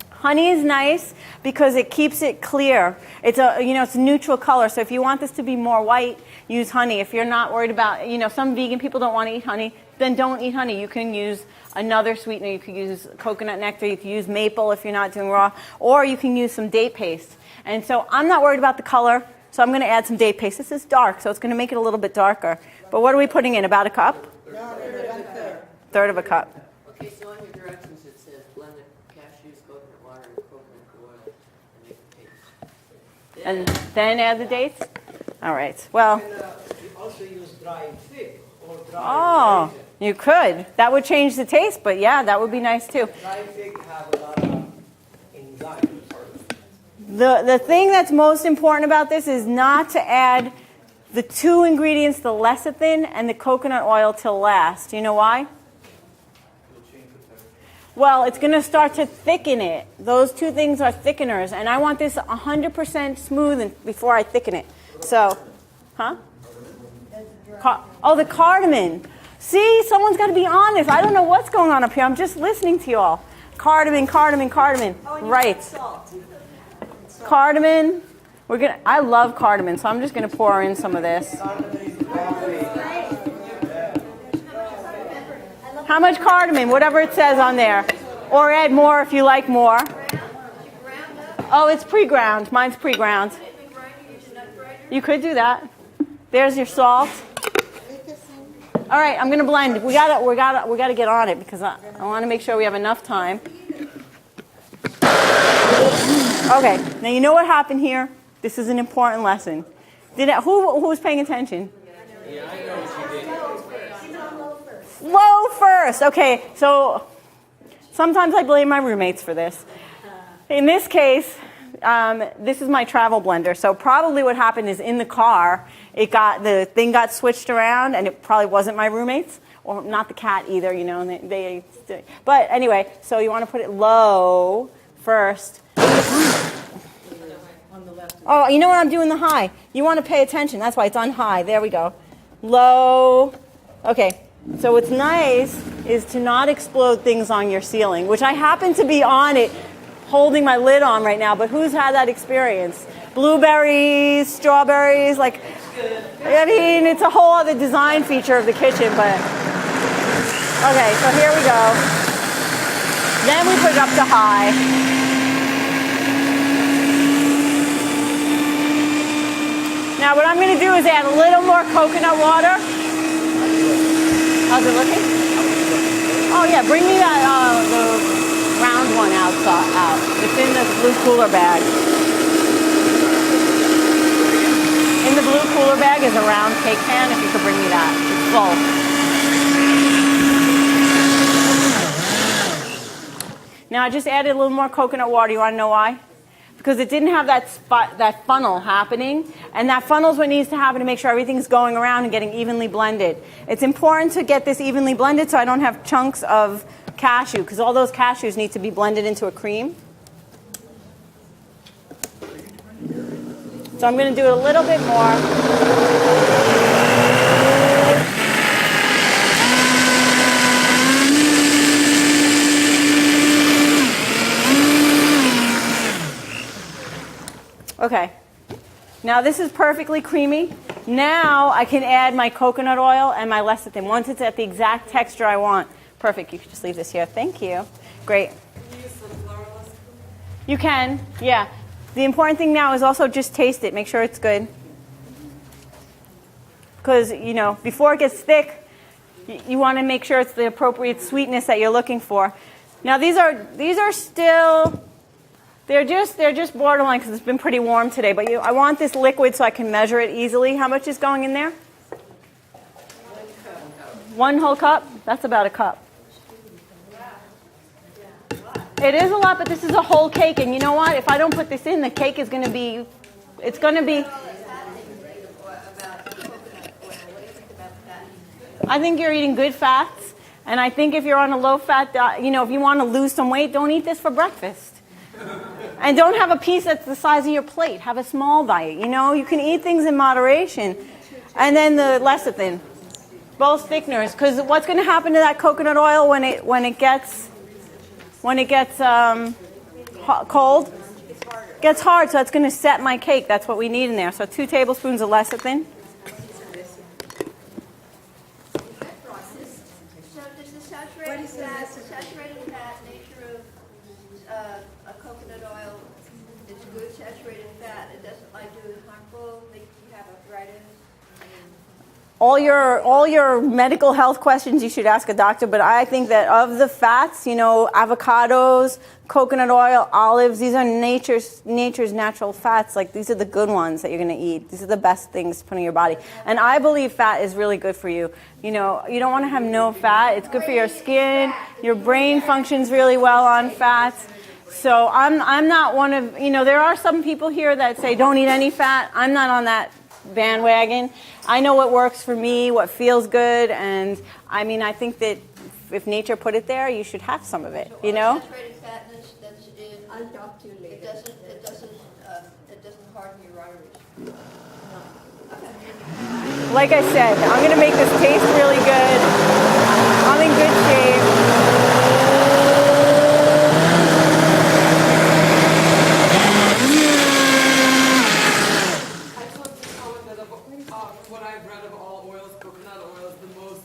Honey is nice because it keeps it clear. It's it's a neutral color. So if you want this to be more white, use honey. If you're not worried about, some vegan people don't want to eat honey, then don't eat honey. You can use another sweetener. You could use coconut nectar. You could use maple if you're not doing raw. Or you can use some date paste. And so I'm not worried about the color. So I'm going to add some date paste. This is dark, so it's going to make it a little bit darker. But what are we putting in? About a cup? Third of a cup. Okay, so on your directions it says blend the cashews, coconut water, and coconut oil, and make the paste. And then add the dates? All right. Well. You also use dry fig or dry Oh, raisin. you could. That would change the taste, but yeah, that would be nice too. Dry fig have a lot of enzymes. The thing that's most important about this is not to add the 2 ingredients, the lecithin and the coconut oil, till last. Do you know why? Well, it's going to start to thicken it. Those 2 things are thickeners, and I want this 100% smooth before I thicken it. So, the cardamom. See, someone's got to be honest. I don't know what's going on up here. I'm just listening to you all. Cardamom. Right. Cardamom. I love cardamom, so I'm just going to pour in some of this. How much cardamom? Whatever it says on there. Or add more if you like more. Oh, it's pre-ground. Mine's pre-ground. You could do that. There's your salt. All right, I'm going to blend. We gotta get on it because I want to make sure we have enough time. Okay, now you know what happened here? This is an important lesson. Who was paying attention? Yeah, I know what you did. Flow first. Okay, so sometimes I blame my roommates for this. In this case, this is my travel blender. So probably what happened is in the car, the thing got switched around, and it probably wasn't my roommates, or not the cat either. And but anyway, so you want to put it low first. Oh, you know what? I'm doing the high. You want to pay attention. That's why it's on high. There we go. Low. Okay. So what's nice is to not explode things on your ceiling, which I happen to be on it, holding my lid on right now. But who's had that experience? Blueberries, strawberries, it's a whole other design feature of the kitchen. But okay, so here we go. Then we put it up to high. Now what I'm going to do is add a little more coconut water. How's it looking? Oh yeah, bring me that the round one out. It's in the blue cooler bag. In the blue cooler bag is a round cake pan. If you could bring me that, it's full. Now I just added a little more coconut water. You want to know why? Because it didn't have that funnel happening, and that funnel is what needs to happen to make sure everything's going around and getting evenly blended. It's important to get this evenly blended so I don't have chunks of cashew, because all those cashews need to be blended into a cream. So I'm going to do it a little bit more. Okay, now this is perfectly creamy. Now I can add my coconut oil and my lecithin. Once it's at the exact texture I want. Perfect, you can just leave this here. Thank you. Great. Can you use sunflower lecithin? You can, yeah. The important thing now is also just taste it. Make sure it's good. Because, before it gets thick, you want to make sure it's the appropriate sweetness that you're looking for. Now these are still... They're just borderline because it's been pretty warm today. But I want this liquid so I can measure it easily. How much is going in there? 1 1 whole cup? That's about a cup. It is a lot, but this is a whole cake. And you know what? If I don't put this in, the cake is going to be, it's going to be. I think you're eating good fats. And I think if you're on a low-fat diet, you know, if you want to lose some weight, don't eat this for breakfast. And don't have a piece that's the size of your plate. Have a small bite. You know, you can eat things in moderation. And then the lecithin, both thickeners, because what's going to happen to that coconut oil when it gets cold? It gets hard, so it's going to set my cake. That's what we need in there. So 2 tablespoons of lecithin. Saturated fat nature of a coconut oil, it's good saturated fat. It doesn't do harmful, make you have arthritis. All your medical health questions you should ask a doctor, but I think that of the fats, you know, avocados, coconut oil, olives, these are nature's natural fats. Like, these are the good ones that you're going to eat. These are the best things to put in your body. And I believe fat is really good for you. You know, you don't want to have no fat. It's good for your skin. Your brain functions really well on fats. So I'm not one of, you know, there are some people here that say don't eat any fat. I'm not on that bandwagon. I know what works for me, what feels good, and I mean, I think that if nature put it there, you should have some of it, you know? Saturated fatness, that's in, I'll talk to you later. It doesn't harden your arteries. Like I said, I'm going to make this taste really good. I'm in good shape. What I've read of all oils, coconut oil is the most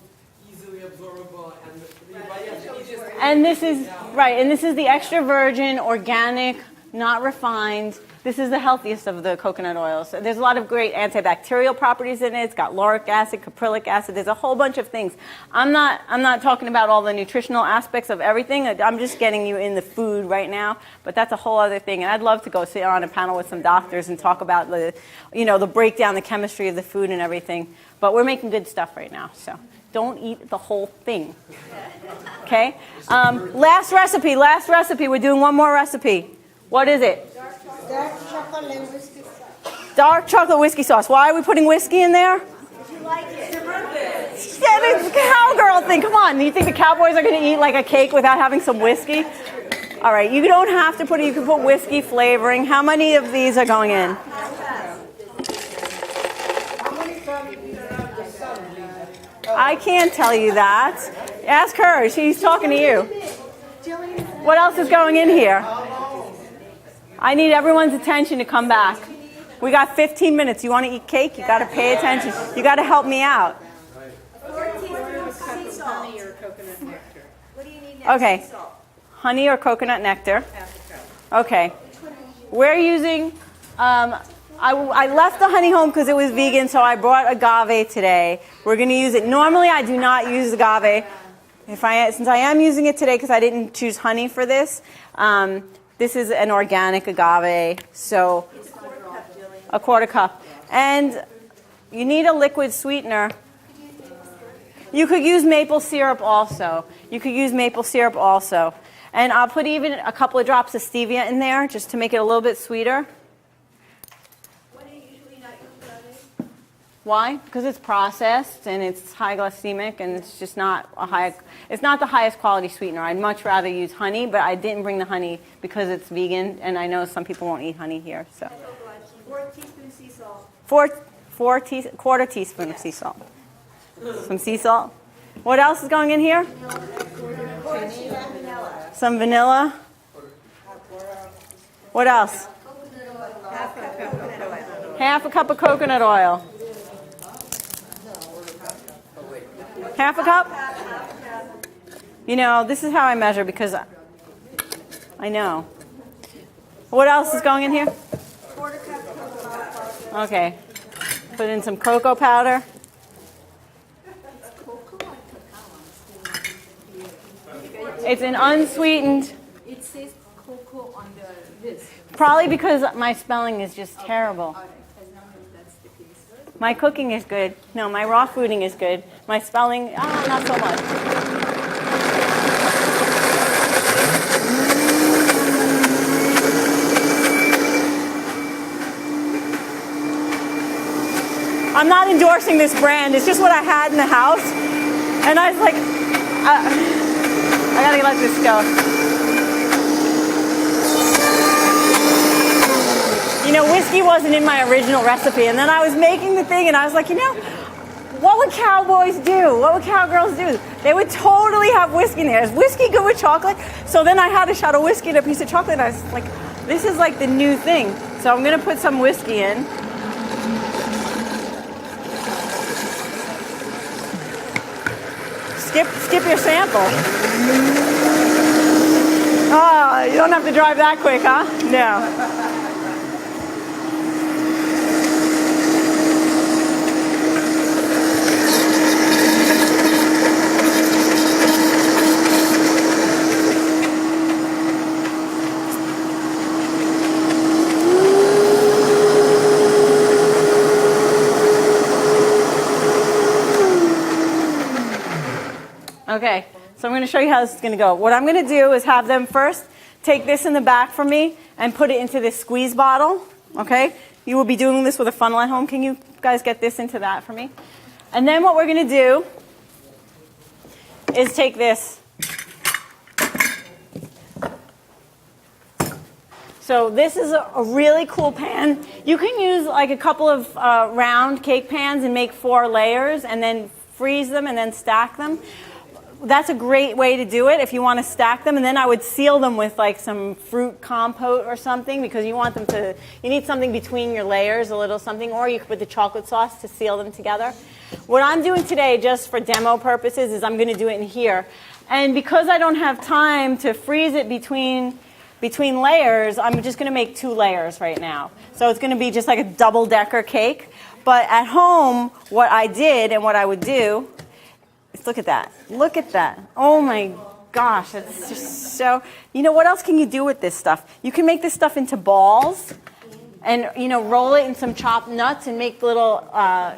easily absorbable, and the body has the easiest. And this is right, and this is the extra virgin, organic, not refined. This is the healthiest of the coconut oils. There's a lot of great antibacterial properties in it. It's got lauric acid, caprylic acid. There's a whole bunch of things. I'm not talking about all the nutritional aspects of everything. I'm just getting you in the food right now. But that's a whole other thing. And I'd love to go sit on a panel with some doctors and talk about the, you know, the breakdown, the chemistry of the food and everything. But we're making good stuff right now. So don't eat the whole thing. Okay? Last recipe. We're doing one more recipe. What is it? Dark chocolate and whiskey sauce. Dark chocolate whiskey sauce. Why are we putting whiskey in there? If you like it. Yeah, it's a cowgirl thing. Come on. You think the cowboys are going to eat like a cake without having some whiskey? All right. You don't have to put it. You can put whiskey flavoring. How many of these are going in? I can't tell you that. Ask her. She's talking to you. What else is going in here? I need everyone's attention to come back. We got 15 minutes. You want to eat cake? You got to pay attention. You got to help me out. 4 teaspoons sea salt. Honey or coconut nectar. What do you need next? Okay. Honey or coconut nectar. Okay. We're using, I left the honey home because it was vegan, so I brought agave today. We're going to use it. Normally, I do not use agave. Since I am using it today because I didn't choose honey for this, this is an organic agave, so a quarter cup. And you need a liquid sweetener. You could use maple syrup also. And I'll put even a couple of drops of stevia in there just to make it a little bit sweeter. What do you usually not use agave? Why? Because it's processed and it's high glycemic and it's just not it's not the highest quality sweetener. I'd much rather use honey, but I didn't bring the honey because it's vegan and I know some people won't eat honey here. So 4 teaspoons sea salt. quarter teaspoon of sea salt. Some sea salt. What else is going in here? Some vanilla. What else? Half a cup of coconut oil. Half a cup? You know, this is how I measure because I know. What else is going in here? Quarter cup cocoa powder. Okay. Put in some cocoa powder. It's an unsweetened. It says cocoa on the list. Probably because my spelling is just terrible. All right, as long as that's the case. My cooking is good. No, my raw fooding is good. My spelling, not so much. I'm not endorsing this brand. It's just what I had in the house. And I was like, I gotta let this go. You know, whiskey wasn't in my original recipe. And then I was making the thing and I was like, you know, what would cowboys do? What would cowgirls do? They would totally have whiskey in there. Is whiskey good with chocolate? So then I had a shot of whiskey and a piece of chocolate. And I was like, this is like the new thing. So I'm gonna put some whiskey in. Skip your sample. Oh, you don't have to drive that quick, huh? No. Okay, so I'm going to show you how this is going to go. What I'm going to do is have them first take this in the back for me and put it into this squeeze bottle, okay? You will be doing this with a funnel at home. Can you guys get this into that for me? And then what we're going to do is take this. So this is a really cool pan. You can use like a couple of round cake pans and make 4 layers and then freeze them and then stack them. That's a great way to do it if you want to stack them. And then I would seal them with like some fruit compote or something because you want them to, you need something between your layers, a little something, or you could put the chocolate sauce to seal them together. What I'm doing today, just for demo purposes, is I'm going to do it in here. And because I don't have time to freeze it between layers, I'm just going to make 2 layers right now. So it's going to be just like a double-decker cake. But at home, what I did and what I would do is look at that. Look at that. Oh my gosh, it's just so... You know, what else can you do with this stuff? You can make this stuff into balls and, you know, roll it in some chopped nuts and make little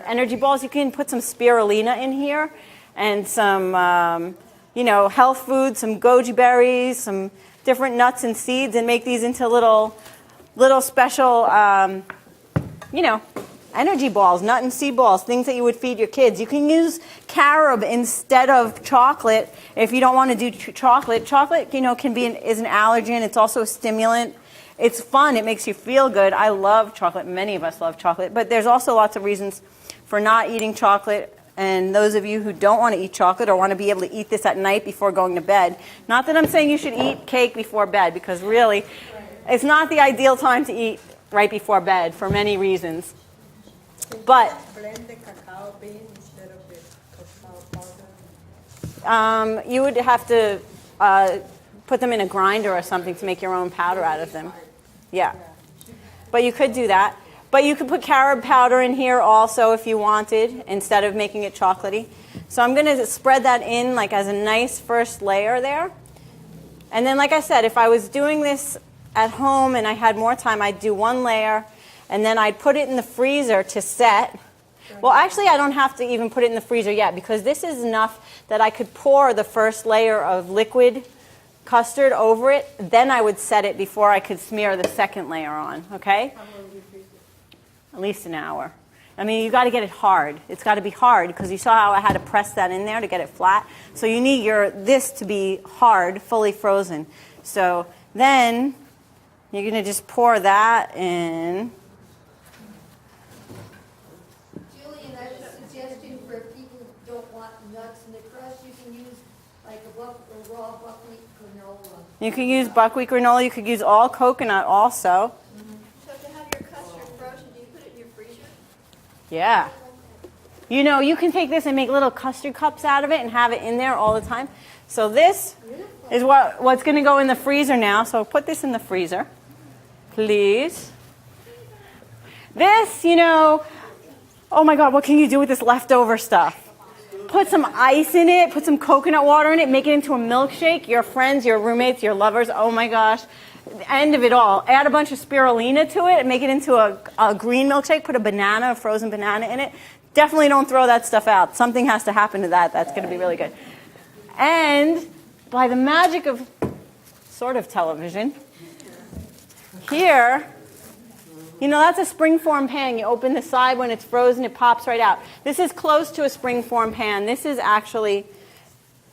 energy balls. You can put some spirulina in here and some, you know, health food, some goji berries, some different nuts and seeds and make these into little special, you know, energy balls, nut and seed balls, things that you would feed your kids. You can use carob instead of chocolate if you don't want to do chocolate. Chocolate, you know, is an allergen. It's also a stimulant. It's fun. It makes you feel good. I love chocolate. Many of us love chocolate. But there's also lots of reasons for not eating chocolate. And those of you who don't want to eat chocolate or want to be able to eat this at night before going to bed, not that I'm saying you should eat cake before bed, because really, it's not the ideal time to eat right before bed for many reasons. But blend the cacao bean instead of the cacao powder. You would have to put them in a grinder or something to make your own powder out of them. Yeah. But you could do that. But you could put carob powder in here also if you wanted, instead of making it chocolatey. So I'm going to spread that in like as a nice first layer there. And then, like I said, if I was doing this at home and I had more time, I'd do 1 layer, and then I'd put it in the freezer to set. Well, actually, I don't have to even put it in the freezer yet, because this is enough that I could pour the first layer of liquid custard over it. Then I would set it before I could smear the second layer on, okay? How long do you freeze it? At least an hour. I mean, you got to get it hard. It's got to be hard, because you saw how I had to press that in there to get it flat. So you need this to be hard, fully frozen. So then you're going to just pour that in. Jillian, I was suggesting for people who don't want nuts in the crust, you can use like a raw buckwheat granola. You could use buckwheat granola. You could use all coconut also. So to have your custard frozen, do you put it in your freezer? Yeah. You know, you can take this and make little custard cups out of it and have it in there all the time. So this is what's going to go in the freezer now. So put this in the freezer, please. This, you know, oh my God, what can you do with this leftover stuff? Put some ice in it, put some coconut water in it, make it into a milkshake. Your friends, your roommates, your lovers, oh my gosh, the end of it all. Add a bunch of spirulina to it and make it into a green milkshake. Put a frozen banana in it. Definitely don't throw that stuff out. Something has to happen to that. That's going to be really good. And by the magic of sort of television, here, that's a springform pan. You open the side when it's frozen, it pops right out. This is close to a springform pan. This is actually,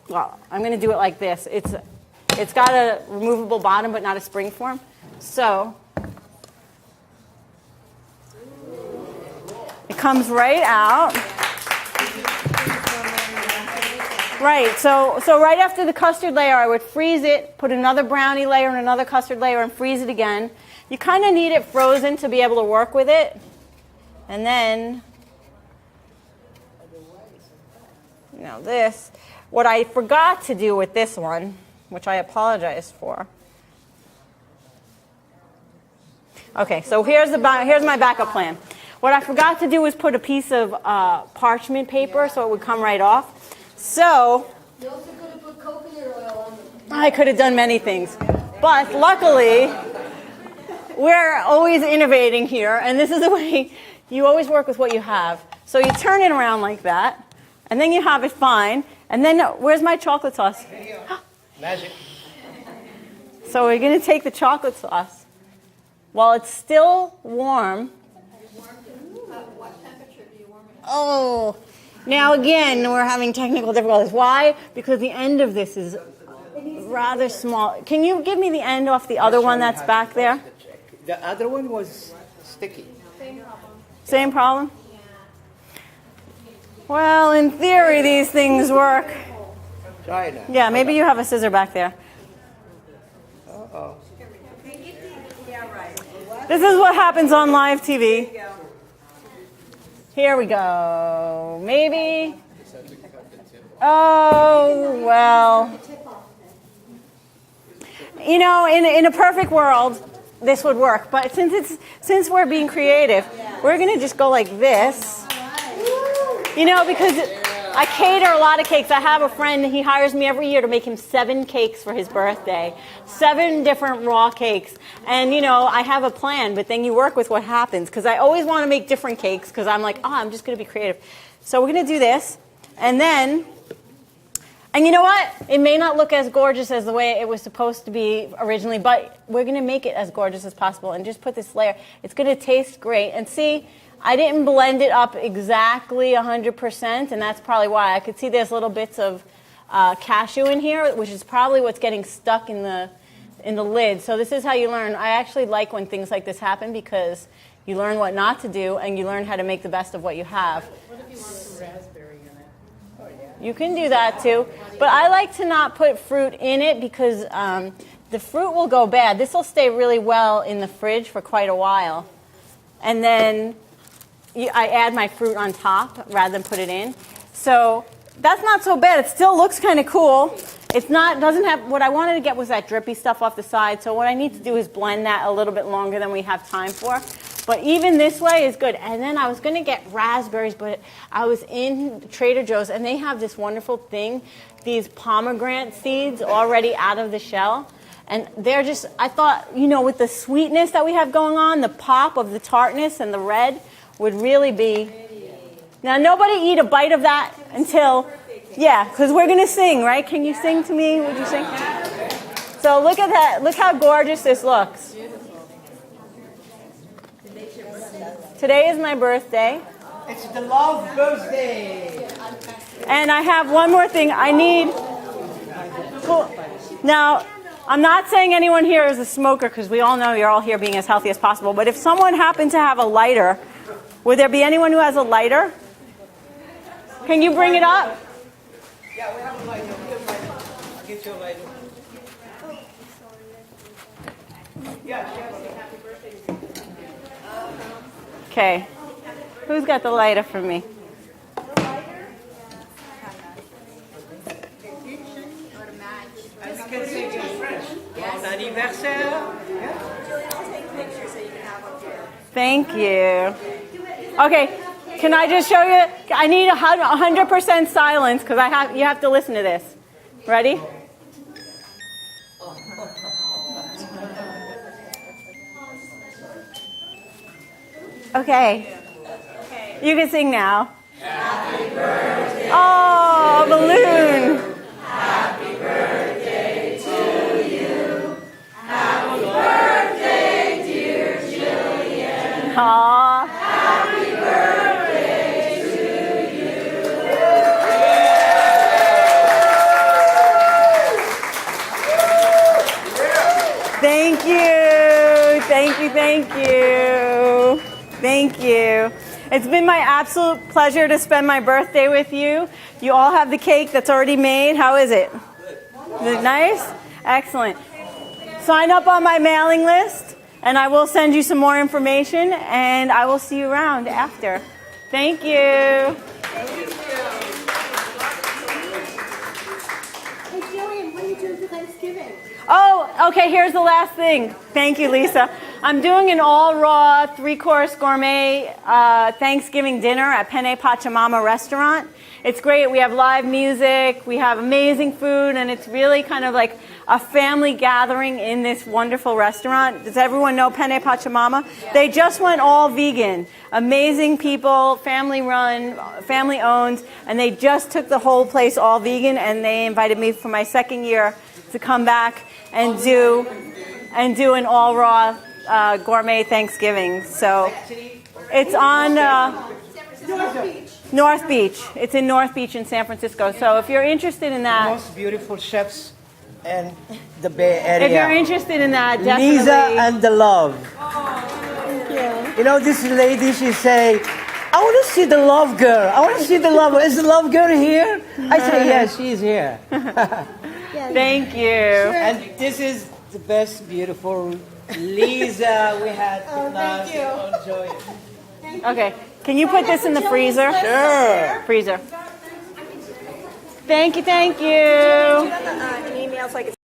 well, I'm going to do it like this. It's got a removable bottom, but not a springform. So it comes right out. Right, so right after the custard layer, I would freeze it, put another brownie layer and another custard layer, and freeze it again. You kind of need it frozen to be able to work with it. And then, this. What I forgot to do with this one, which I apologize for. Okay, so here's my backup plan. What I forgot to do was put a piece of parchment paper so it would come right off. So You also could have put coconut oil on them. I could have done many things. But luckily, we're always innovating here, and this is the way you always work with what you have. So you turn it around like that, and then you have it fine. And then, where's my chocolate sauce? Magic. So we're going to take the chocolate sauce. While it's still warm. What temperature do you warm it at? Oh, now again, we're having technical difficulties. Why? Because the end of this is rather small. Can you give me the end off the other one that's back there? The other one was sticky. Same problem? Well, in theory, these things work. Try that. Yeah, maybe you have a scissor back there. Uh-oh. This is what happens on live TV. Here we go. Maybe. Oh, well. In a perfect world, this would work. But since we're being creative, we're going to just go like this. Because I cater a lot of cakes. I have a friend, he hires me every year to make him 7 cakes for his birthday. 7 different raw cakes. And, I have a plan, but then you work with what happens. Because I always want to make different cakes because I'm like, I'm just going to be creative. So we're going to do this. And you know what? It may not look as gorgeous as the way it was supposed to be originally, but we're going to make it as gorgeous as possible and just put this layer. It's going to taste great. And see, I didn't blend it up exactly 100%, and that's probably why. I could see there's little bits of cashew in here, which is probably what's getting stuck in the lid. So this is how you learn. I actually like when things like this happen because you learn what not to do, and you learn how to make the best of what you have. What if you want some raspberry in it? Oh, yeah. You can do that too. But I like to not put fruit in it because the fruit will go bad. This will stay really well in the fridge for quite a while. And then I add my fruit on top rather than put it in. So that's not so bad. It still looks kind of cool. Doesn't have, what I wanted to get was that drippy stuff off the side. So what I need to do is blend that a little bit longer than we have time for. But even this way is good. And then I was going to get raspberries, but I was in Trader Joe's, and they have this wonderful thing, these pomegranate seeds already out of the shell. And they're just, I thought, with the sweetness that we have going on, the pop of the tartness and the red would really be. Now, nobody eat a bite of that until, because we're going to sing, right? Can you sing to me? Would you sing? So look at that. Look how gorgeous this looks. Today is my birthday. It's the love birthday. And I have one more thing. I need. Cool. Now, I'm not saying anyone here is a smoker because we all know you're all here being as healthy as possible. But if someone happened to have a lighter, would there be anyone who has a lighter? Can you bring it up? Yeah, we have a lighter. I'll get you a lighter. Okay. Who's got the lighter for me? As you can see, it's fresh. Bon anniversaire. Thank you. Okay. Can I just show you? I need 100% silence because you have to listen to this. Ready? Okay. You can sing now. Happy birthday. Oh, a balloon. Happy birthday to you. Happy birthday, dear Jillian. Aw. Happy birthday to you. Thank you. Thank you. Thank you. Thank you. It's been my absolute pleasure to spend my birthday with you. You all have the cake that's already made. How is it? Is it nice? Excellent. Sign up on my mailing list, and I will send you some more information, and I will see you around after. Thank you. Hey, Jillian, what are you doing for Thanksgiving? Oh, okay, here's the last thing. Thank you, Lisa. I'm doing an all-raw, 3-course gourmet Thanksgiving dinner at Penne Pachamama restaurant. It's great. We have live music, we have amazing food, and it's really kind of like a family gathering in this wonderful restaurant. Does everyone know Penne Pachamama? Yeah. They just went all vegan. Amazing people, family-run, family-owned, and they just took the whole place all vegan, and they invited me for my second year to come back and do an all-raw gourmet Thanksgiving. So it's on North Beach. It's in North Beach in San Francisco. So if you're interested in that, most beautiful chefs in the Bay Area. if you're interested in that, definitely. Lisa and the love. Thank you. You know, this lady, she say, I want to see the love girl. I want to see the love. Is the love girl here? I say, yes, she's here. Thank you. And this is the best, beautiful Lisa we had. thank you. Enjoy it. Okay. Can you put this in the freezer? Sure. Freezer. Thank you. An email so I can